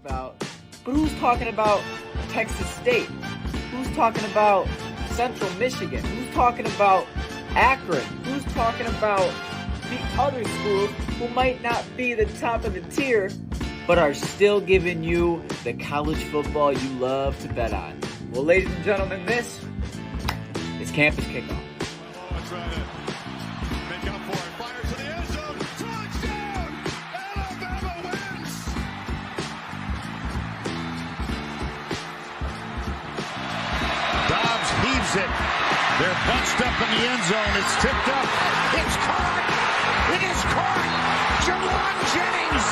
about. But who's talking about Texas State? Who's talking about Central Michigan? Who's talking about Akron? Who's talking about the other schools who might not be the top of the tier, but are still giving you the college football you love to bet on? Well, ladies and gentlemen, this is Campus Kickoff. It. They're bunched up in the end zone. It's tipped up. It's caught. It is caught. Jawan Jennings.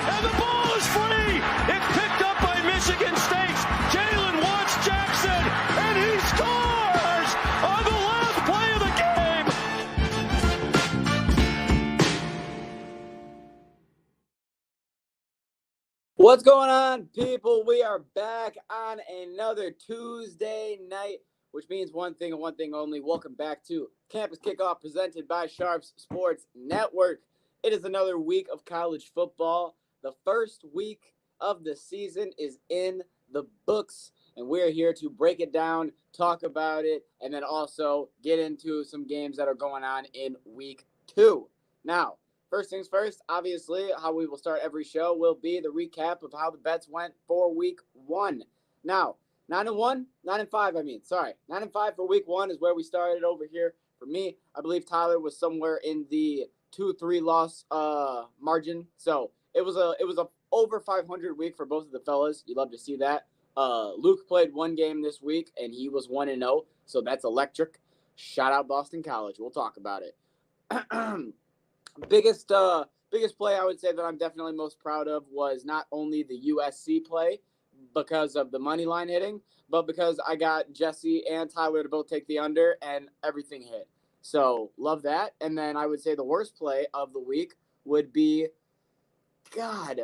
And the ball is free. It's picked up by Michigan State. Jalen Watts Jackson, and he scores on the last play of the game. What's going on, people? We are back on another Tuesday night, which means one thing and one thing only. Welcome back to Campus Kickoff, presented by Sharps Sports Network. It is another week of college football. The first week of the season is in the books, and we're here to break it down, talk about it, and then also get into some games that are going on in week 2. Now, first things first, obviously, how we will start every show will be the recap of how the bets went for week 1. Now, 9-5, 9-5 for week 1 is where we started over here. For me, I believe Tyler was somewhere in the 2-3 loss margin. So it was a over 500 week for both of the fellas. You love to see that. Luke played one game this week and he was 1-0. So that's electric. Shout out Boston College. We'll talk about it. Biggest play I would say that I'm definitely most proud of was not only the USC play because of the money line hitting, but because I got Jesse and Tyler to both take the under and everything hit. So love that. And then I would say the worst play of the week would be, I'm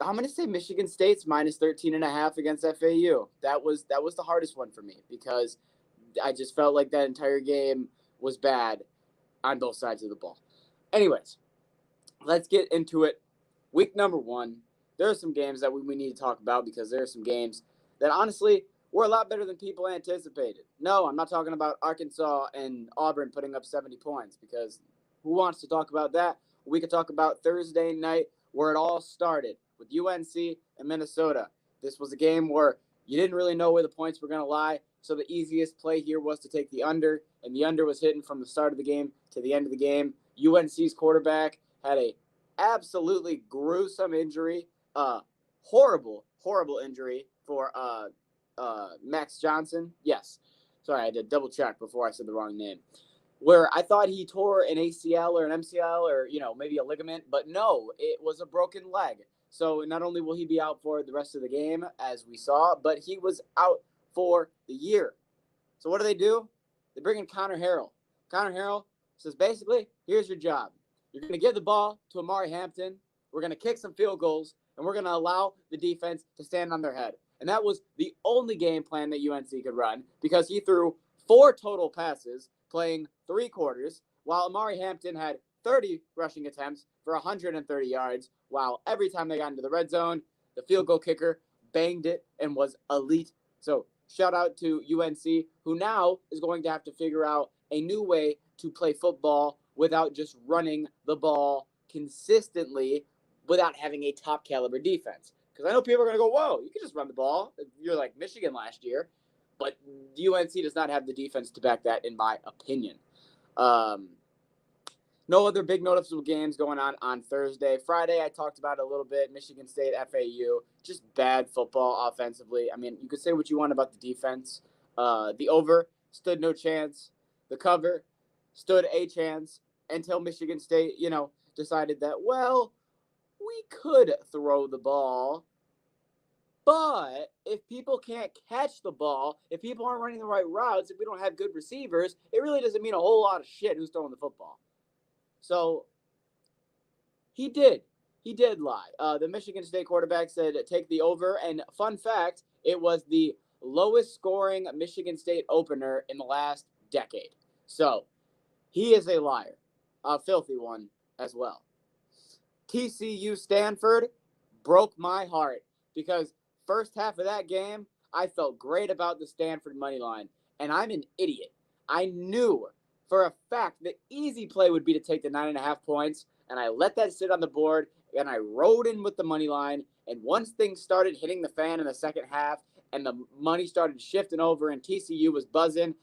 going to say Michigan State's minus 13.5 against FAU. That was the hardest one for me because I just felt like that entire game was bad on both sides of the ball. Anyways, let's get into it. Week number 1, there are some games that we need to talk about because there are some games that honestly were a lot better than people anticipated. No, I'm not talking about Arkansas and Auburn putting up 70 points because who wants to talk about that? We could talk about Thursday night where it all started with UNC and Minnesota. This was a game where you didn't really know where the points were going to lie, so the easiest play here was to take the under, and the under was hitting from the start of the game to the end of the game. UNC's quarterback had a absolutely gruesome injury, horrible injury for Max Johnson. Yes. Sorry, I had to double check before I said the wrong name. Where I thought he tore an ACL or an MCL or, maybe a ligament, but no, it was a broken leg. So not only will he be out for the rest of the game, as we saw, but he was out for the year. So what do? They bring in Connor Harrell. Connor Harrell says, basically, here's your job. You're going to give the ball to Amari Hampton. We're going to kick some field goals, and we're going to allow the defense to stand on their head. And that was the only game plan that UNC could run because he threw 4 total passes, playing 3 quarters, while Amari Hampton had 30 rushing attempts for 130 yards, while every time they got into the red zone, the field goal kicker banged it and was elite. So shout out to UNC, who now is going to have to figure out a new way to play football without just running the ball consistently without having a top caliber defense. Because I know people are going to go, whoa, you can just run the ball. You're like Michigan last year. But UNC does not have the defense to back that, in my opinion. No other big noticeable games going on Thursday. Friday, I talked about it a little bit. Michigan State, FAU, just bad football offensively. I mean, you could say what you want about the defense. The over stood no chance. The cover stood a chance until Michigan State, decided that, well, we could throw the ball. But if people can't catch the ball, if people aren't running the right routes, if we don't have good receivers, it really doesn't mean a whole lot of shit who's throwing the football. So he did lie. The Michigan State quarterback said, take the over. And fun fact, it was the lowest scoring Michigan State opener in the last decade. So he is a liar, a filthy one as well. TCU Stanford broke my heart because first half of that game, I felt great about the Stanford money line, and I'm an idiot. I knew for a fact the easy play would be to take the 9.5 points, and I let that sit on the board, and I rode in with the money line. And once things started hitting the fan in the second half, and the money started shifting over, and TCU was buzzing,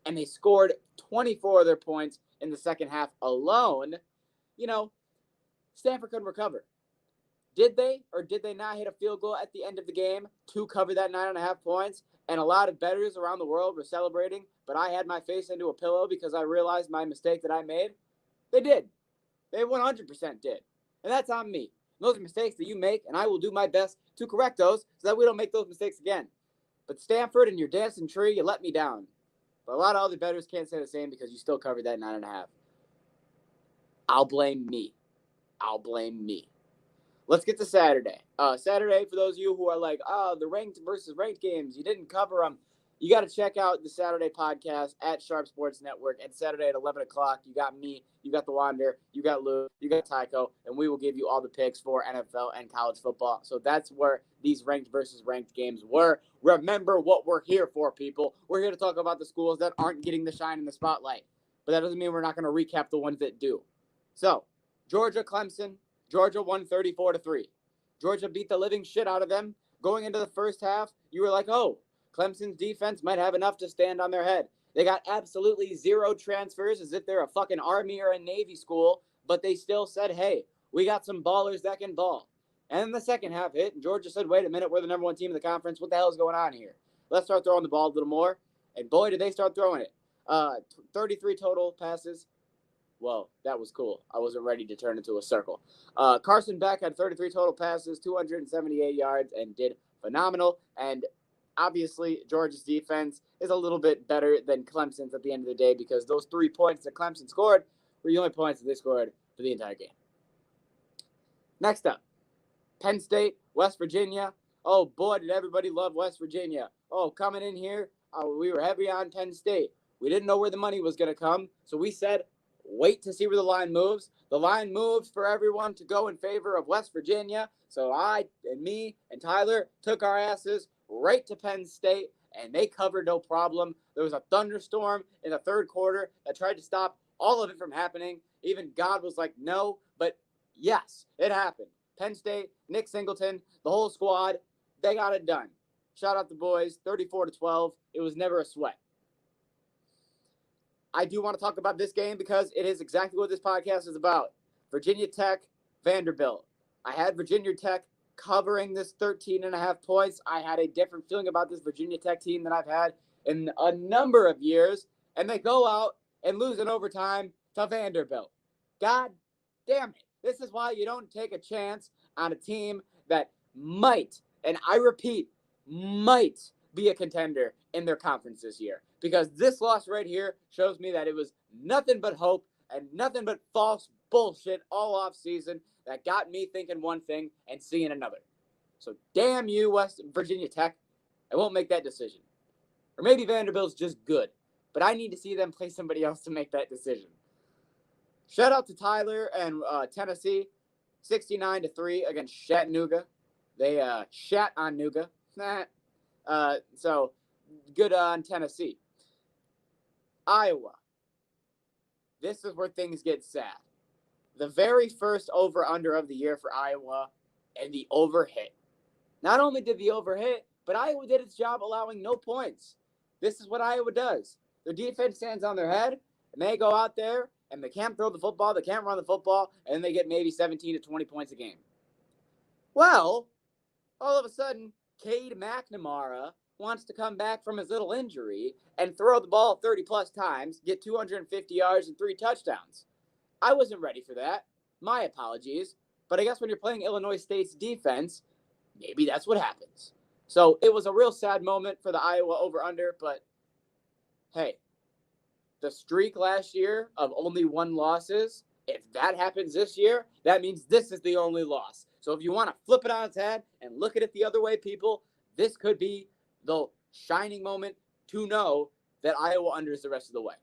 and they scored 24 of their points in the second half alone, Stanford couldn't recover. Did they or did they not hit a field goal at the end of the game to cover that 9.5 points? And a lot of bettors around the world were celebrating, but I had my face into a pillow because I realized my mistake that I made. They did. They 100% did. And that's on me. Those are mistakes that you make, and I will do my best to correct those so that we don't make those mistakes again. But Stanford and your dancing tree, you let me down. But a lot of other bettors can't say the same because you still covered that 9.5. I'll blame me. Let's get to Saturday. Saturday, for those of you who are like, the ranked versus ranked games, you didn't cover them. You got to check out the Saturday podcast at Sharp Sports Network. And Saturday at 11 o'clock, you got me, you got the Wander, you got Lou, you got Tycho, and we will give you all the picks for NFL and college football. So that's where these ranked versus ranked games were. Remember what we're here for, people. We're here to talk about the schools that aren't getting the shine in the spotlight. But that doesn't mean we're not going to recap the ones that do. So, Georgia, Clemson. Georgia won 34-3. Georgia beat the living shit out of them. Going into the first half, you were like, oh, Clemson's defense might have enough to stand on their head. They got absolutely zero transfers as if they're a fucking Army or a Navy school, but they still said, hey, we got some ballers that can ball. And then the second half hit, and Georgia said, wait a minute, we're the number one team in the conference. What the hell is going on here? Let's start throwing the ball a little more. And boy, did they start throwing it. 33 total passes. Whoa, that was cool. I wasn't ready to turn into a circle. Carson Beck had 33 total passes, 278 yards, and did phenomenal. And obviously, Georgia's defense is a little bit better than Clemson's at the end of the day because those 3 points that Clemson scored were the only points that they scored for the entire game. Next up, Penn State, West Virginia. Oh, boy, did everybody love West Virginia. Oh, coming in here, we were heavy on Penn State. We didn't know where the money was going to come, so we said, wait to see where the line moves. The line moves for everyone to go in favor of West Virginia. So I and me and Tyler took our asses right to Penn State, and they covered no problem. There was a thunderstorm in the third quarter that tried to stop all of it from happening. Even God was like, no, but yes, it happened. Penn State, Nick Singleton, the whole squad, they got it done. Shout out the boys, 34-12. It was never a sweat. I do want to talk about this game because it is exactly what this podcast is about. Virginia Tech, Vanderbilt. I had Virginia Tech covering this 13.5 points. I had a different feeling about this Virginia Tech team than I've had in a number of years. And they go out and lose in overtime to Vanderbilt. God damn it. This is why you don't take a chance on a team that might, and I repeat, might be a contender in their conference this year. Because this loss right here shows me that it was nothing but hope and nothing but false bullshit all off season that got me thinking one thing and seeing another. So damn you, West Virginia Tech. I won't make that decision. Or maybe Vanderbilt's just good, but I need to see them play somebody else to make that decision. Shout out to Tyler and Tennessee, 69-3 against Chattanooga. They shat on Nooga. So good on Tennessee. Iowa. This is where things get sad. The very first over-under of the year for Iowa, and the over hit. Not only did the over hit, but Iowa did its job allowing no points. This is what Iowa does. Their defense stands on their head, and they go out there, and they can't throw the football, they can't run the football, and then they get maybe 17 to 20 points a game. Well, all of a sudden, Cade McNamara wants to come back from his little injury and throw the ball 30-plus times, get 250 yards and 3 touchdowns. I wasn't ready for that. My apologies. But I guess when you're playing Illinois State's defense, maybe that's what happens. So it was a real sad moment for the Iowa over-under, but hey, the streak last year of only 1 losses, if that happens this year, that means this is the only loss. So if you want to flip it on its head and look at it the other way, people, this could be the shining moment to know that Iowa unders the rest of the way.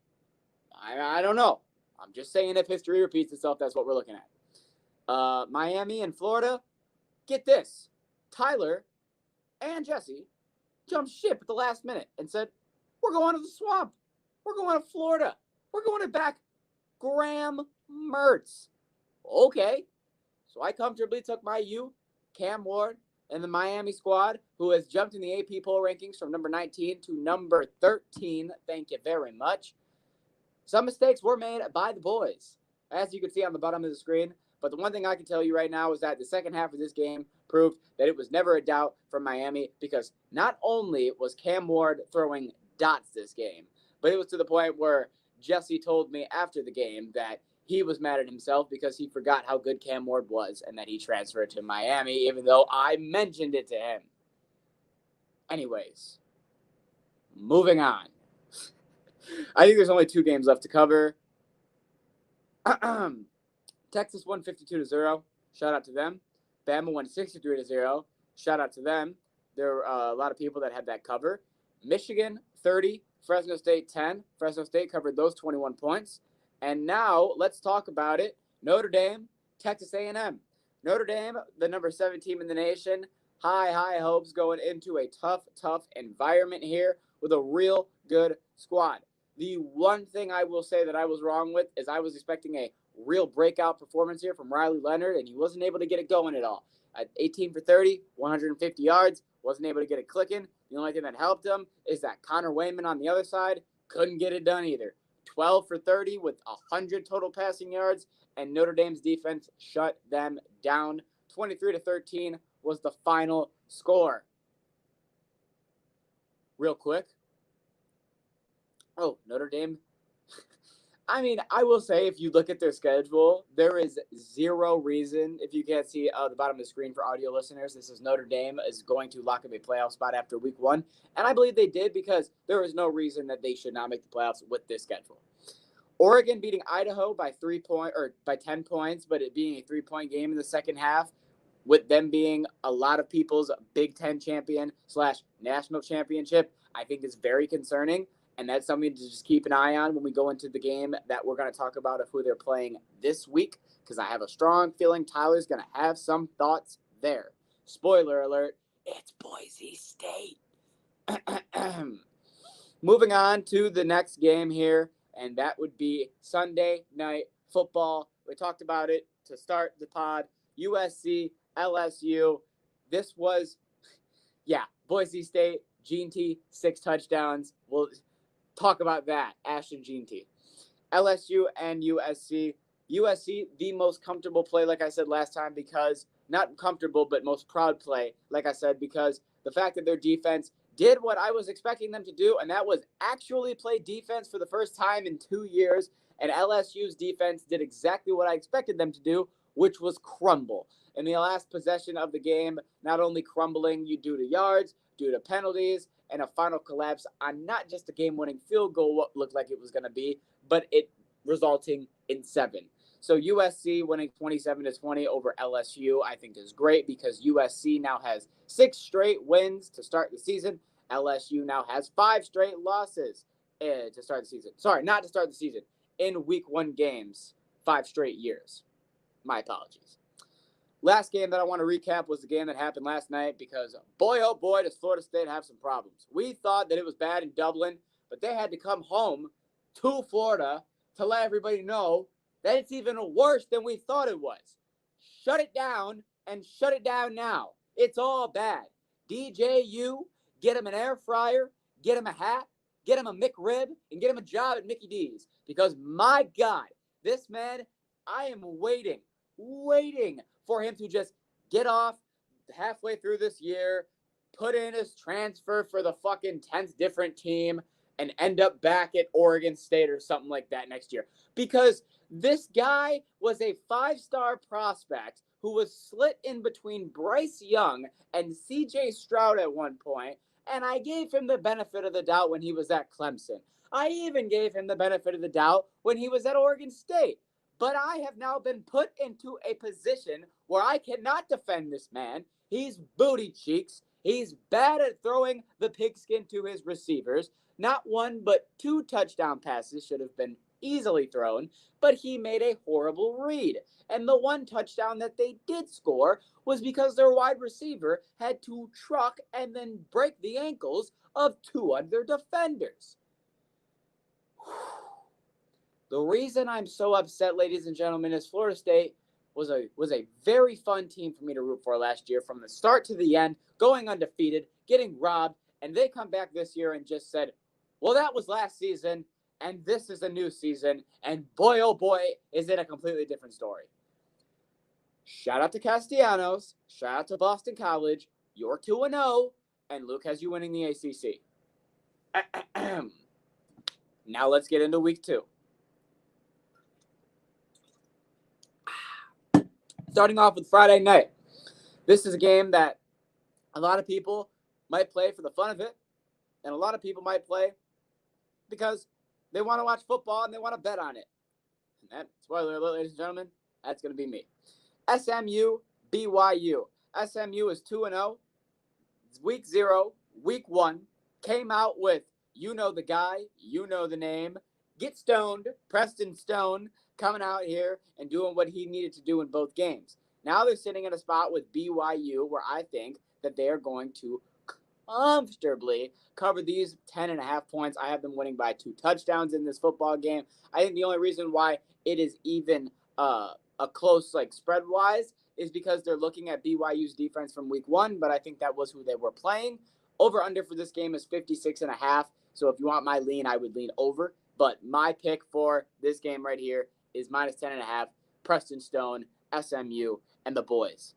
I don't know. I'm just saying if history repeats itself, that's what we're looking at. Miami and Florida, get this. Tyler and Jesse jumped ship at the last minute and said, we're going to the swamp. We're going to Florida. We're going to back Graham Mertz. Okay. So I comfortably took my Cam Ward, and the Miami squad, who has jumped in the AP poll rankings from number 19 to number 13. Thank you very much. Some mistakes were made by the boys, as you can see on the bottom of the screen. But the one thing I can tell you right now is that the second half of this game proved that it was never a doubt for Miami, because not only was Cam Ward throwing dots this game, but it was to the point where Jesse told me after the game that he was mad at himself because he forgot how good Cam Ward was and that he transferred to Miami, even though I mentioned it to him. Anyways, moving on. I think there's only 2 games left to cover. Texas won 52-0. Shout out to them. Bama won 63-0. Shout out to them. There were a lot of people that had that cover. Michigan 30, Fresno State 10. Fresno State covered those 21 points. And now let's talk about it. Notre Dame, Texas A&M. Notre Dame, the number 7 team in the nation. High hopes going into a tough environment here with a real good squad. The one thing I will say that I was wrong with is I was expecting a real breakout performance here from Riley Leonard, and he wasn't able to get it going at all. At 18 for 30, 150 yards, wasn't able to get it clicking. The only thing that helped him is that Connor Wayman on the other side couldn't get it done either. 12 for 30 with 100 total passing yards, and Notre Dame's defense shut them down. 23-13 was the final score. Real quick. Oh, Notre Dame. I mean, I will say, if you look at their schedule, there is zero reason, if you can't see the bottom of the screen for audio listeners, this is Notre Dame is going to lock up a playoff spot after week 1. And I believe they did, because there is no reason that they should not make the playoffs with this schedule. Oregon beating Idaho by 10 points, but it being a 3-point game in the second half, with them being a lot of people's Big Ten champion / national championship, I think is very concerning. And that's something to just keep an eye on when we go into the game that we're going to talk about of who they're playing this week, because I have a strong feeling Tyler's going to have some thoughts there. Spoiler alert, it's Boise State. Moving on to the next game here, and that would be Sunday Night Football. We talked about it to start the pod. USC, LSU. This was, Boise State, Gene T, 6 touchdowns. We'll talk about that, Ashton Gene T. LSU and USC. USC, the most comfortable play, like I said last time, because, not comfortable, but most proud play, like I said, because the fact that their defense did what I was expecting them to do, and that was actually play defense for the first time in 2 years, and LSU's defense did exactly what I expected them to do, which was crumble. In the last possession of the game, not only crumbling due to yards, due to penalties, and a final collapse on not just a game-winning field goal, what looked like it was going to be, but it resulting in 7. So USC winning 27-20 over LSU, I think, is great, because USC now has 6 straight wins to start the season. LSU now has 5 straight losses to start the season. Sorry, not to start the season. In week 1 games, 5 straight years. My apologies. Last game that I want to recap was the game that happened last night, because boy, oh boy, does Florida State have some problems. We thought that it was bad in Dublin, but they had to come home to Florida to let everybody know that it's even worse than we thought it was. Shut it down, and shut it down now. It's all bad. DJU, get him an air fryer, get him a hat, get him a McRib, and get him a job at Mickey D's. Because my God, this man, I am waiting for him to just get off halfway through this year, put in his transfer for the fucking 10th different team, and end up back at Oregon State or something like that next year. Because this guy was a 5-star prospect who was slit in between Bryce Young and CJ Stroud at one point, and I gave him the benefit of the doubt when he was at Clemson. I even gave him the benefit of the doubt when he was at Oregon State. But I have now been put into a position where I cannot defend this man. He's booty cheeks. He's bad at throwing the pigskin to his receivers. Not 1, but 2 touchdown passes should have been easily thrown, but he made a horrible read. And the one touchdown that they did score was because their wide receiver had to truck and then break the ankles of two of their defenders. The reason I'm so upset, ladies and gentlemen, is Florida State was a very fun team for me to root for last year, from the start to the end, going undefeated, getting robbed, and they come back this year and just said, well, that was last season, and this is a new season, and boy, oh boy, is it a completely different story. Shout out to Castellanos, shout out to Boston College, you're 2-0, and Luke has you winning the ACC. Now let's get into week 2. Starting off with Friday night. This is a game that a lot of people might play for the fun of it, and a lot of people might play because they want to watch football and they want to bet on it. And that, spoiler alert, ladies and gentlemen, that's going to be me. SMU, BYU. SMU is 2-0. It's week 0, week 1. Came out with, you know the guy, you know the name. Get stoned, Preston Stone, coming out here and doing what he needed to do in both games. Now they're sitting in a spot with BYU where I think that they are going to comfortably cover these 10.5 points. I have them winning by 2 touchdowns in this football game. I think the only reason why it is even a close, like, spread-wise is because they're looking at BYU's defense from week 1, but I think that was who they were playing. Over-under for this game is 56.5, so if you want my lean, I would lean over. But my pick for this game right here is minus 10.5, Preston Stone, SMU, and the boys.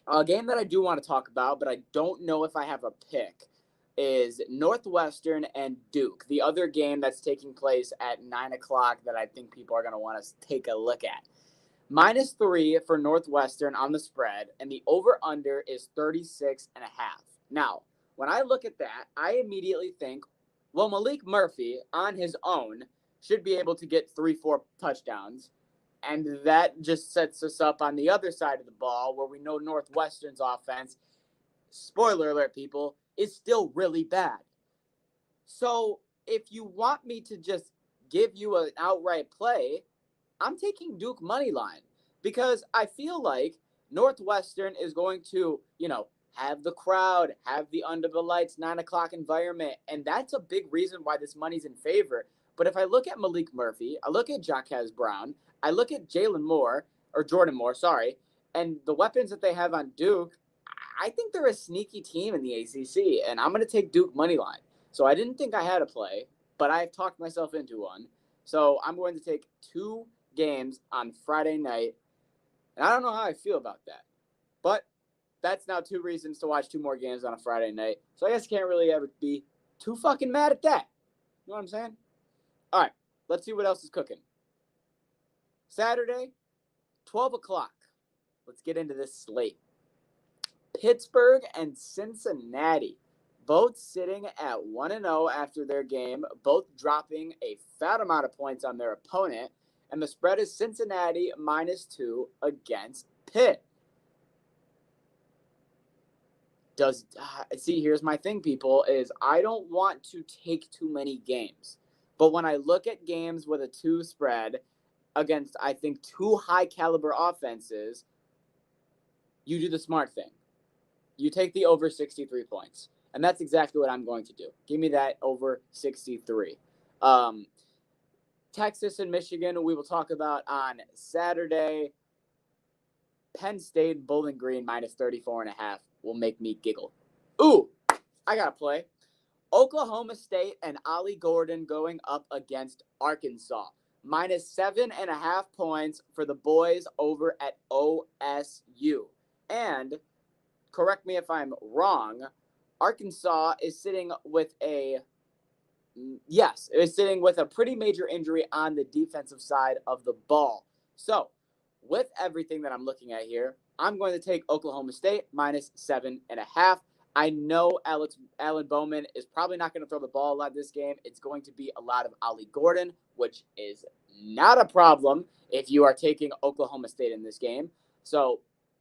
A game that I do want to talk about, but I don't know if I have a pick, is Northwestern and Duke, the other game that's taking place at 9 o'clock that I think people are going to want to take a look at. Minus 3 for Northwestern on the spread, and the over-under is 36.5. Now, when I look at that, I immediately think, well, Malik Murphy on his own should be able to get 3-4 touchdowns. And that just sets us up on the other side of the ball where we know Northwestern's offense, spoiler alert, people, is still really bad. So if you want me to just give you an outright play, I'm taking Duke money line because I feel like Northwestern is going to, have the crowd, have the under the lights, 9 o'clock environment. And that's a big reason why this money's in favor. But if I look at Malik Murphy, I look at Jaquez Brown, I look at Jordan Moore, and the weapons that they have on Duke, I think they're a sneaky team in the ACC, and I'm going to take Duke money line. So I didn't think I had a play, but I've talked myself into one. So I'm going to take 2 games on Friday night, and I don't know how I feel about that. But that's now 2 reasons to watch 2 more games on a Friday night. So I guess I can't really ever be too fucking mad at that. You know what I'm saying? All right, let's see what else is cooking. Saturday, 12 o'clock. Let's get into this slate. Pittsburgh and Cincinnati, both sitting at 1-0 after their game, both dropping a fat amount of points on their opponent, and the spread is Cincinnati minus 2 against Pitt. Here's my thing, people, is I don't want to take too many games. But when I look at games with a 2 spread against, I think, 2 high-caliber offenses, you do the smart thing. You take the over 63 points. And that's exactly what I'm going to do. Give me that over 63. Texas and Michigan, we will talk about on Saturday. Penn State, Bowling Green, minus 34.5 will make me giggle. Ooh, I got to play. Oklahoma State and Ollie Gordon going up against Arkansas. Minus 7.5 points for the boys over at OSU. And, correct me if I'm wrong, Arkansas is sitting with a pretty major injury on the defensive side of the ball. So, with everything that I'm looking at here, I'm going to take Oklahoma State minus 7.5. I know Alan Bowman is probably not going to throw the ball a lot this game. It's going to be a lot of Ollie Gordon, which is not a problem if you are taking Oklahoma State in this game. So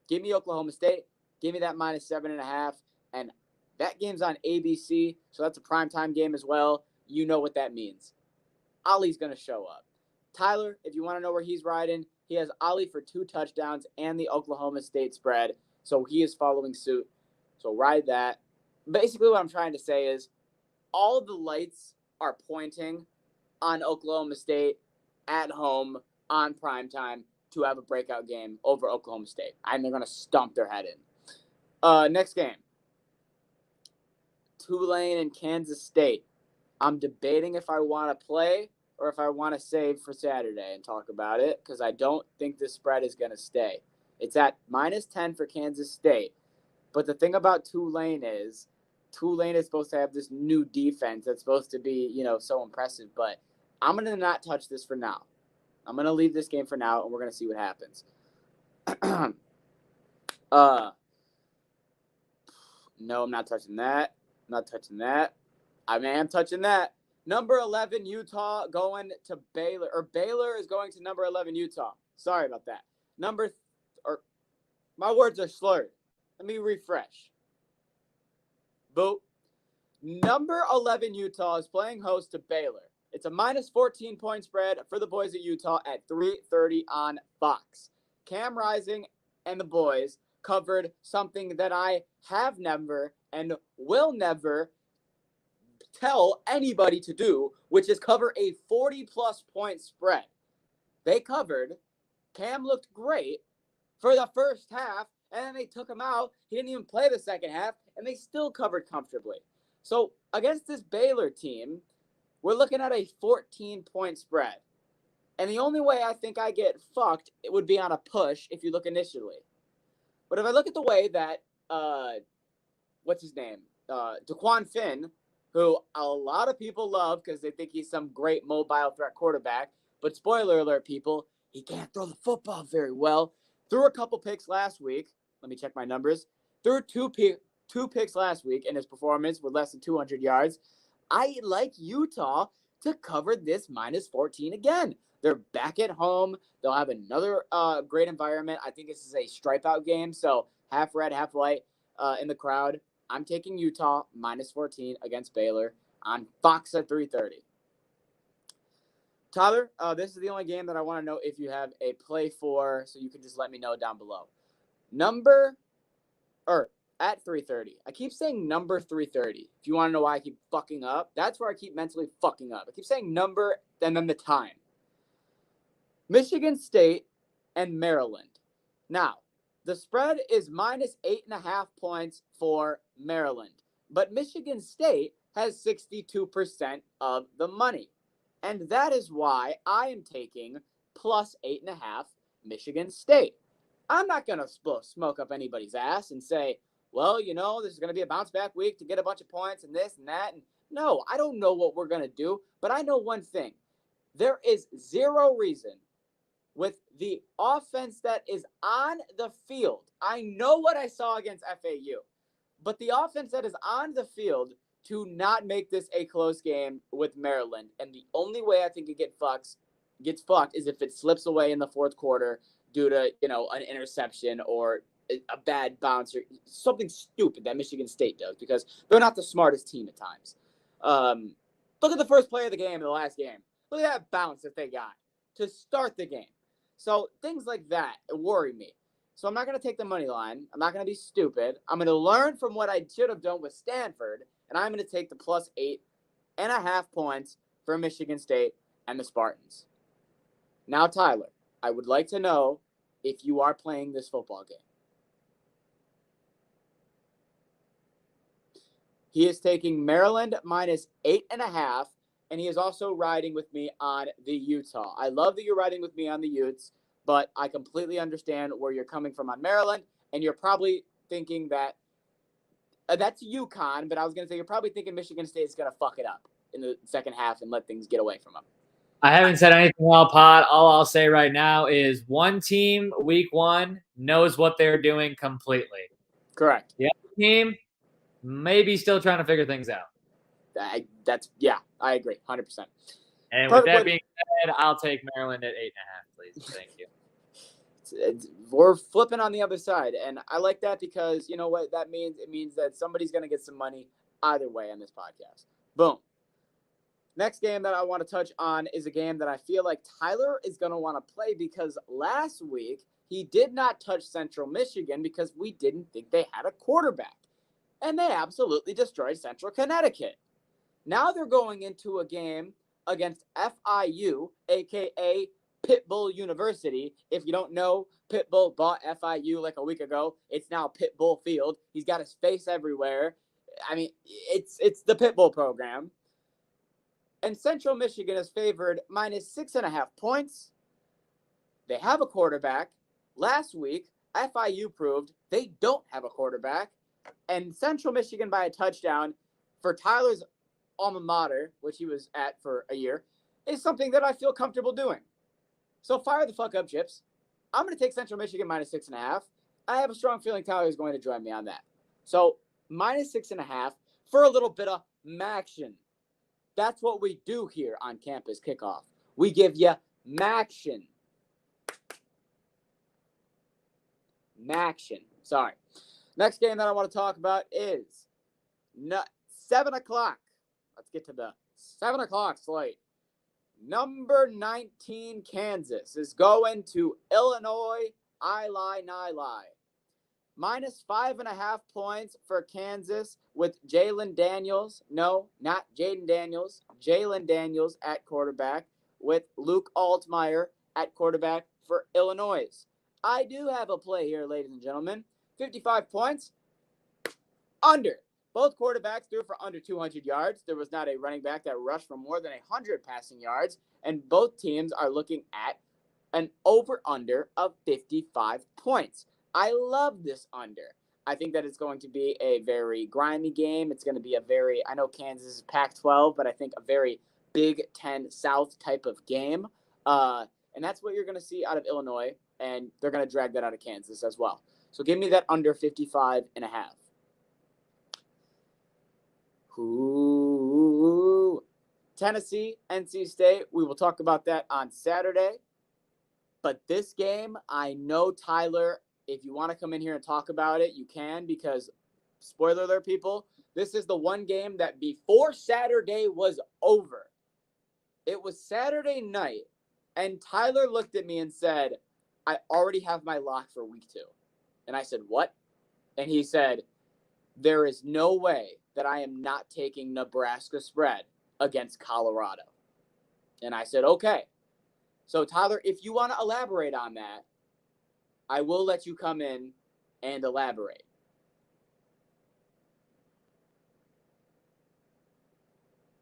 give me Oklahoma State. Give me that minus 7.5. And that game's on ABC, so that's a primetime game as well. You know what that means. Ollie's going to show up. Tyler, if you want to know where he's riding, he has Ollie for 2 touchdowns and the Oklahoma State spread. So he is following suit. So ride that. Basically, what I'm trying to say is all the lights are pointing on Oklahoma State at home on primetime to have a breakout game over Oklahoma State. And they're going to stomp their head in. Next game. Tulane and Kansas State. I'm debating if I want to play or if I want to save for Saturday and talk about it because I don't think this spread is going to stay. It's at -10 for Kansas State. But the thing about Tulane is supposed to have this new defense that's supposed to be, so impressive. But I'm going to not touch this for now. I'm going to leave this game for now, and we're going to see what happens. No, I'm not touching that. I'm not touching that. I am touching that. Number 11, Utah going to Baylor. Or Baylor is going to number 11, Utah. Sorry about that. My words are slurred. Let me refresh. Boop. Number 11, Utah is playing host to Baylor. It's a -14 point spread for the boys at Utah at 3:30 on Fox. Cam Rising and the boys covered something that I have never and will never tell anybody to do, which is cover a 40-plus point spread. They covered. Cam looked great for the first half, and then they took him out. He didn't even play the second half, and they still covered comfortably. So against this Baylor team, we're looking at a 14-point spread. And the only way I think I get fucked, it would be on a push if you look initially. But if I look at the way that, what's his name? DeQuan Finn, who a lot of people love because they think he's some great mobile threat quarterback. But spoiler alert, people, he can't throw the football very well. Threw a couple picks last week. Let me check my numbers. Threw two picks last week in his performance with less than 200 yards. I like Utah to cover this -14 again. They're back at home. They'll have another great environment. I think this is a stripe out game, so half red, half white in the crowd. I'm taking Utah -14 against Baylor on Fox at 3:30. Tyler, this is the only game that I want to know if you have a play for, so you can just let me know down below. At 3:30. I keep saying number 3:30. If you want to know why I keep fucking up, that's where I keep mentally fucking up. I keep saying number and then the time. Michigan State and Maryland. Now, the spread is -8.5 points for Maryland, but Michigan State has 62% of the money. And that is why I am taking +8.5 Michigan State. I'm not going to smoke up anybody's ass and say, well, this is going to be a bounce back week to get a bunch of points and this and that. And no, I don't know what we're going to do, but I know one thing. There is zero reason with the offense that is on the field. I know what I saw against FAU, but the offense that is on the field to not make this a close game with Maryland. And the only way I think it gets fucked is if it slips away in the fourth quarter due to, an interception or a bad bounce or something stupid that Michigan State does because they're not the smartest team at times. Look at the first play of the game in the last game. Look at that bounce that they got to start the game. So things like that worry me. So I'm not going to take the money line. I'm not going to be stupid. I'm going to learn from what I should have done with Stanford, and I'm going to take the +8.5 points for Michigan State and the Spartans. Now, Tyler, I would like to know if you are playing this football game. He is taking Maryland -8.5, and he is also riding with me on the Utah. I love that you're riding with me on the Utes, but I completely understand where you're coming from on Maryland, and you're probably thinking that that's UConn, but I was going to say you're probably thinking Michigan State is going to fuck it up in the second half and let things get away from them. I haven't said anything all pod. All I'll say right now is one team, week one, knows what they're doing completely. Correct. The other team, maybe still trying to figure things out. I agree, 100%. And with that being said, I'll take Maryland at 8.5, please. Thank you. We're flipping on the other side, and I like that because you know what that means? It means that somebody's going to get some money either way on this podcast. Boom. Next game that I want to touch on is a game that I feel like Tyler is going to want to play because last week he did not touch Central Michigan because we didn't think they had a quarterback. And they absolutely destroyed Central Connecticut. Now they're going into a game against FIU, a.k.a. Pitbull University. If you don't know, Pitbull bought FIU like a week ago. It's now Pitbull Field. He's got his face everywhere. I mean, it's the Pitbull program. And Central Michigan is favored minus 6.5 points. They have a quarterback. Last week, FIU proved they don't have a quarterback. And Central Michigan by a touchdown for Tyler's alma mater, which he was at for a year, is something that I feel comfortable doing. So fire the fuck up, Chips. I'm going to take Central Michigan minus 6.5. I have a strong feeling Tyler is going to join me on that. So minus 6.5 for a little bit of maction. That's what we do here on Campus Kickoff. We give you maction. Sorry. Next game that I want to talk about is 7 o'clock. Let's get to the 7 o'clock slate. Number 19, Kansas, is going to Illinois. I lie. Minus 5.5 points for Kansas with Jalen Daniels. No, not Jaden Daniels. Jalen Daniels at quarterback with Luke Altmaier at quarterback for Illinois. I do have a play here, ladies and gentlemen. 55 points. Under. Both quarterbacks threw for under 200 yards. There was not a running back that rushed for more than 100 passing yards. And both teams are looking at an over-under of 55 points. I love this under. I think that it's going to be a very grimy game. It's going to be I know Kansas is Pac-12, but I think a very Big Ten South type of game. And that's what you're going to see out of Illinois, and they're going to drag that out of Kansas as well. So give me that under 55.5. Ooh. Tennessee, NC State, we will talk about that on Saturday. But this game, I know, Tyler, if you want to come in here and talk about it, you can, because, spoiler alert, people, this is the one game that before Saturday was over, it was Saturday night, and Tyler looked at me and said, I already have my lock for week 2. And I said, what? And he said, there is no way that I am not taking Nebraska spread against Colorado. And I said, okay. So, Tyler, if you want to elaborate on that, I will let you come in and elaborate.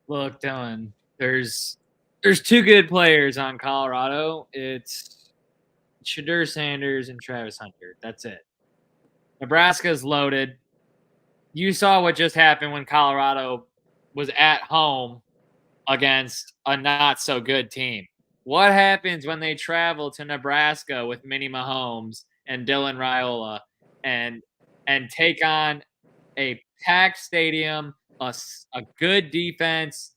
Look, Dylan, there's 2 good players on Colorado. It's Shadur Sanders and Travis Hunter. That's it. Nebraska's loaded. You saw what just happened when Colorado was at home against a not-so-good team. What happens when they travel to Nebraska with Minnie Mahomes and Dylan Raiola and take on a packed stadium, a good defense,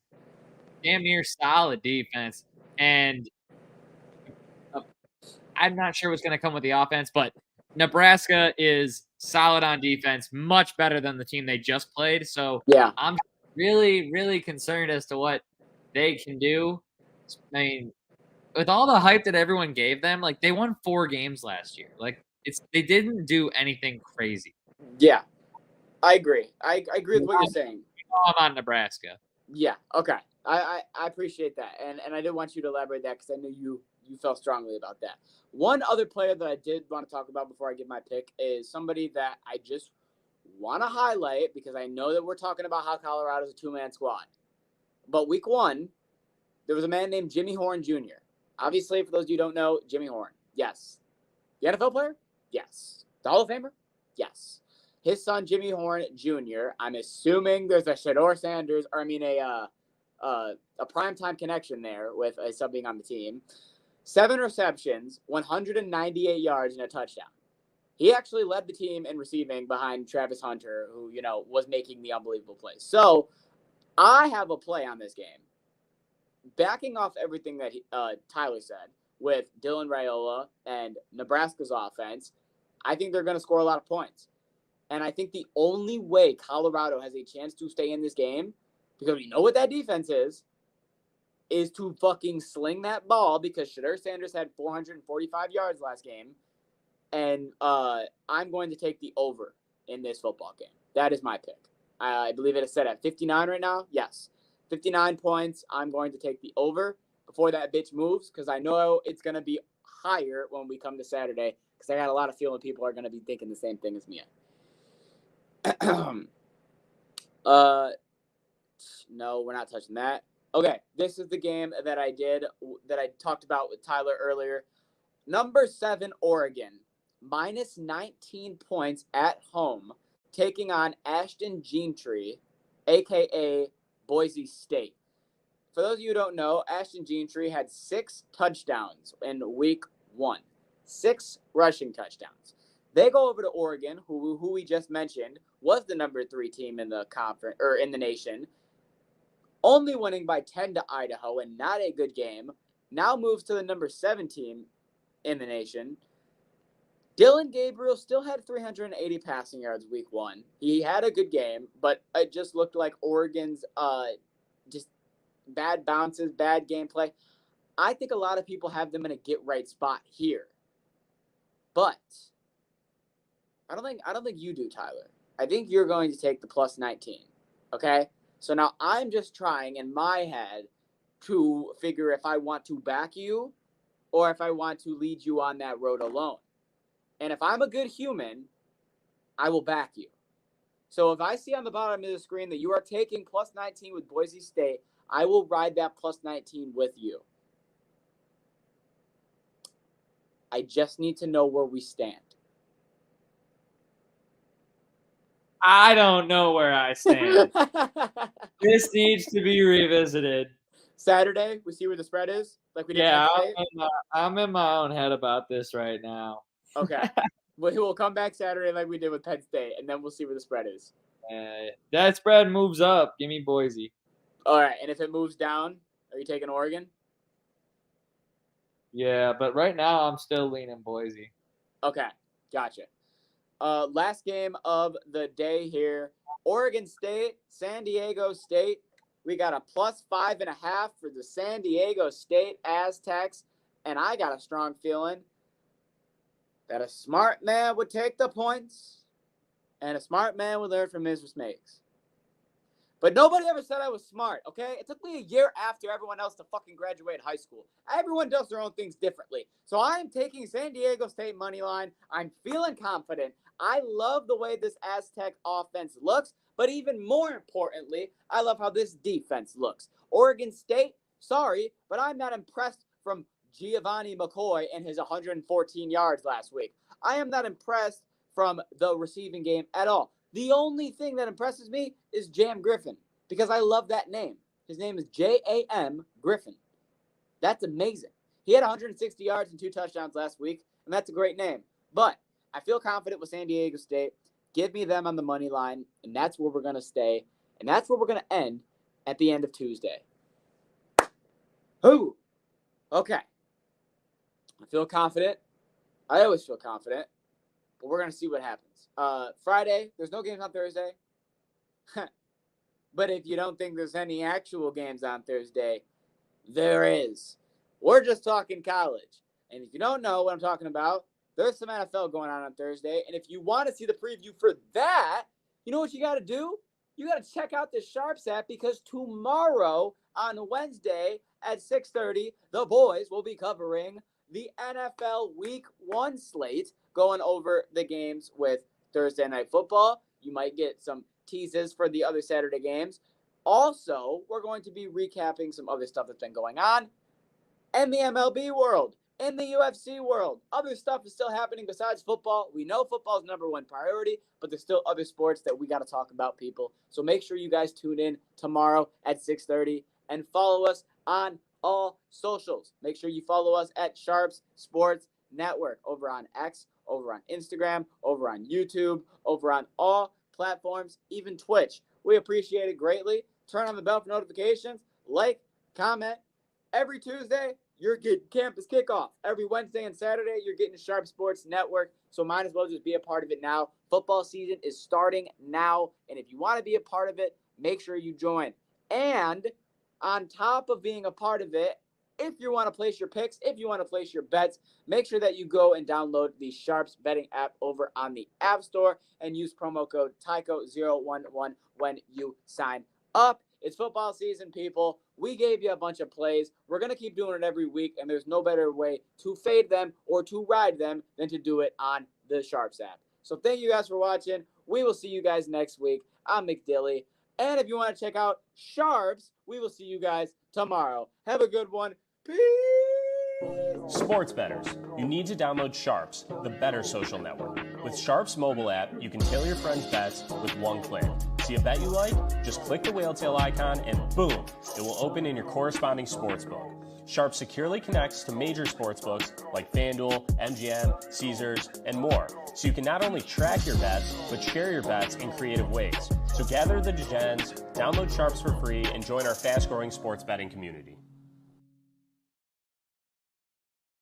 damn near solid defense, and I'm not sure what's going to come with the offense, but Nebraska is solid on defense, much better than the team they just played. So Yeah. I'm really, really concerned as to what they can do. I mean, with all the hype that everyone gave them, like, they won 4 games last year. Like, they didn't do anything crazy. Yeah, I agree. I agree with what you're saying. I'm on Nebraska. Yeah, okay. I appreciate that. And I did want you to elaborate that because I knew you felt strongly about that. One other player that I did want to talk about before I give my pick is somebody that I just want to highlight because I know that we're talking about how Colorado's a 2-man squad. But week 1, there was a man named Jimmy Horn Jr. Obviously, for those of you who don't know, Jimmy Horn, yes. The NFL player? Yes. The Hall of Famer? Yes. His son, Jimmy Horn Jr., I'm assuming there's a Shedeur Sanders, or a primetime connection there with a sub being on the team. 7 receptions, 198 yards, and a touchdown. He actually led the team in receiving behind Travis Hunter, who, was making the unbelievable plays. So I have a play on this game. Backing off everything that Tyler said with Dylan Raiola and Nebraska's offense, I think they're going to score a lot of points. And I think the only way Colorado has a chance to stay in this game, because we know what that defense is is to fucking sling that ball because Shedeur Sanders had 445 yards last game. And I'm going to take the over in this football game. That is my pick. I believe it is set at 59 right now. Yes. 59 points. I'm going to take the over before that bitch moves because I know it's going to be higher when we come to Saturday because I got a lot of feeling people are going to be thinking the same thing as me. No, we're not touching that. Okay, this is the game that I talked about with Tyler earlier. Number 7, Oregon, minus 19 points at home, taking on Ashton Gentry, a.k.a. Boise State. For those of you who don't know, Ashton Gentry had 6 touchdowns in week 1. 6 rushing touchdowns. They go over to Oregon, who we just mentioned was the number 3 team in the conference or in the nation, only winning by 10 to Idaho and not a good game. Now moves to the number 7 team in the nation. Dylan Gabriel still had 380 passing yards week 1. He had a good game, but it just looked like Oregon's just bad bounces, bad gameplay. I think a lot of people have them in a get-right spot here. But I don't think you do, Tyler. I think you're going to take the plus 19. Okay? So now I'm just trying in my head to figure if I want to back you or if I want to lead you on that road alone. And if I'm a good human, I will back you. So if I see on the bottom of the screen that you are taking plus 19 with Boise State, I will ride that plus 19 with you. I just need to know where we stand. I don't know where I stand. This needs to be revisited. Saturday, we see where the spread is, like we did Yeah, yesterday. I'm in my own head about this right now. Okay. We'll come back Saturday like we did with Penn State, and then we'll see where the spread is. That spread moves up. Give me Boise. All right, and if it moves down, are you taking Oregon? Yeah, but right now I'm still leaning Boise. Okay, gotcha. Last game of the day here. Oregon State, San Diego State. We got a plus 5.5 for the San Diego State Aztecs. And I got a strong feeling that a smart man would take the points and a smart man would learn from his mistakes. But nobody ever said I was smart, okay? It took me a year after everyone else to fucking graduate high school. Everyone does their own things differently. So I'm taking San Diego State money line. I'm feeling confident. I love the way this Aztec offense looks, but even more importantly, I love how this defense looks. Oregon State, sorry, but I'm not impressed from Giovanni McCoy and his 114 yards last week. I am not impressed from the receiving game at all. The only thing that impresses me is Jam Griffin because I love that name. His name is Jam Griffin. That's amazing. He had 160 yards and 2 touchdowns last week, and that's a great name. But I feel confident with San Diego State. Give me them on the money line, and that's where we're going to stay, and that's where we're going to end at the end of Tuesday. Ooh. Okay. I feel confident. I always feel confident, but we're going to see what happens. Friday, there's no games on Thursday. But if you don't think there's any actual games on Thursday, there is. We're just talking college. And if you don't know what I'm talking about, there's some NFL going on Thursday. And if you want to see the preview for that, you know what you got to do? You got to check out the Sharps app because tomorrow on Wednesday at 6:30, the boys will be covering the NFL Week 1 slate, going over the games with Thursday Night Football. You might get some teases for the other Saturday games. Also, we're going to be recapping some other stuff that's been going on in the MLB world, in the UFC world. Other stuff is still happening besides football. We know football is number 1 priority, but there's still other sports that we got to talk about, people. So make sure you guys tune in tomorrow at 6:30 and follow us on all socials. Make sure you follow us at Sharps Sports Network over on X, over on Instagram, over on YouTube, over on all platforms, even Twitch. We appreciate it greatly. Turn on the bell for notifications. Like, comment. Every Tuesday, you're getting Campus Kickoff. Every Wednesday and Saturday, you're getting Sharp Sports Network. So might as well just be a part of it now. Football season is starting now. And if you want to be a part of it, make sure you join. And On top of being a part of it, if you want to place your picks, if you want to place your bets, make sure that you go and download the Sharps betting app over on the App Store and use promo code TYCO011 when you sign up. It's football season, people. We gave you a bunch of plays. We're going to keep doing it every week, and there's no better way to fade them or to ride them than to do it on the Sharps app. So thank you guys for watching. We will see you guys next week. I'm McDilly. And if you want to check out Sharps, we will see you guys tomorrow. Have a good one. Peace. Sports bettors, you need to download Sharps, the better social network. With Sharps mobile app, you can tailor your friends' bets with one click. See a bet you like? Just click the whale tail icon and boom, it will open in your corresponding sportsbook. Sharps securely connects to major sportsbooks like FanDuel, MGM, Caesars, and more, so you can not only track your bets, but share your bets in creative ways. So gather the degens, download Sharps for free, and join our fast-growing sports betting community.